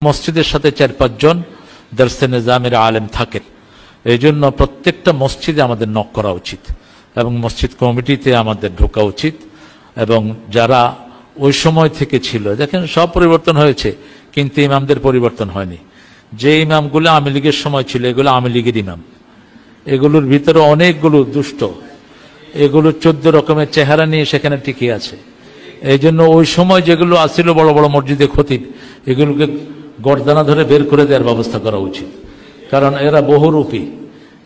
মসজিদের সাথে ৪-৫ জন দরসে নিজামের আলেম থাকেন। এই জন্য প্রত্যেকটা মসজিদে আমাদের নক করা উচিত এবং মসজিদ কমিটিতে আমাদের ঢোকা উচিত। এবং যারা ওই সময় থেকে ছিল, দেখেন সব পরিবর্তন হয়েছে কিন্তু ইমামদের পরিবর্তন হয়নি। যে ইমামগুলো আওয়ামী লীগের সময় ছিল এগুলো আওয়ামী লীগের ইমাম, এগুলোর ভিতরে অনেকগুলো দুষ্ট, এগুলো 14 রকমের চেহারা নিয়ে সেখানে টিকে আছে। এই জন্য ওই সময় যেগুলো আসছিল বড় বড় মসজিদে খতিব, এগুলোকে গর্দানা ধরে বের করে দেওয়ার ব্যবস্থা করা উচিত। কারণ এরা বহুরূপী,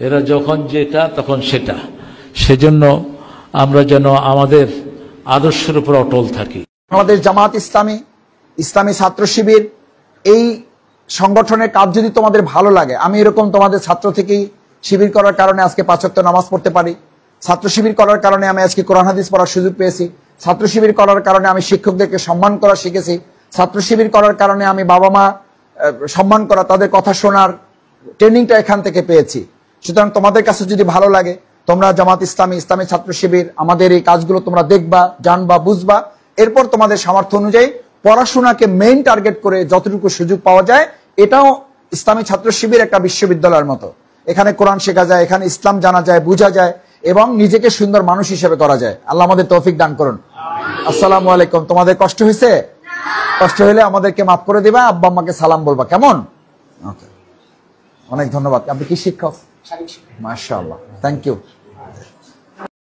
এরা যখন যেটা তখন সেটা। সেজন্য আমরা যেন আমাদের আদর্শের উপর অটল থাকি। আমাদের জামাত ইসলামী, ইসলামী ছাত্র শিবির, এই সংগঠনের কাজ যদি তোমাদের ভালো লাগে, আমি এরকম তোমাদের ছাত্র থেকেই শিবির করার কারণে আজকে 5 ওয়াক্ত নামাজ পড়তে পারি। ছাত্র শিবির করার কারণে আমি আজকে কোরআন হাদিস পড়ার সুযোগ পেয়েছি। ছাত্র শিবির করার কারণে আমি শিক্ষকদেরকে সম্মান করা শিখেছি। ছাত্র শিবির করার কারণে আমি বাবা মা সম্মান করা, তাদের কথা শোনার ট্রেনিংটা এখান থেকে পেয়েছি। সুতরাং তোমাদের কাছে যদি ভালো লাগে, তোমরা জামাত ইসলামী, ইসলামী ছাত্র শিবির, আমাদের এই কাজগুলো তোমরা দেখবা, জানবা, বুঝবা। এরপর তোমাদের সামর্থ্য অনুযায়ী পড়াশোনাকে মেইন টার্গেট করে যতটুকু সুযোগ পাওয়া যায়, এটাও ইসলামী ছাত্র শিবির একটা বিশ্ববিদ্যালয়ের মতো। এখানে কোরআন শেখা যায়, এখানে ইসলাম জানা যায়, বোঝা যায় এবং নিজেকে সুন্দর মানুষ হিসেবে করা যায়। আল্লাহ আমাদের তৌফিক দান করুন। আসসালামু আলাইকুম। তোমাদের কষ্ট হয়েছে? কষ্ট হলে আমাদেরকে মাফ করে দিবা, আব্বা আম্মাকে সালাম বলবা, কেমন? ওকে, অনেক ধন্যবাদ। আপনি কি শিক্ষক? মাশাআল্লাহ, থ্যাংক ইউ।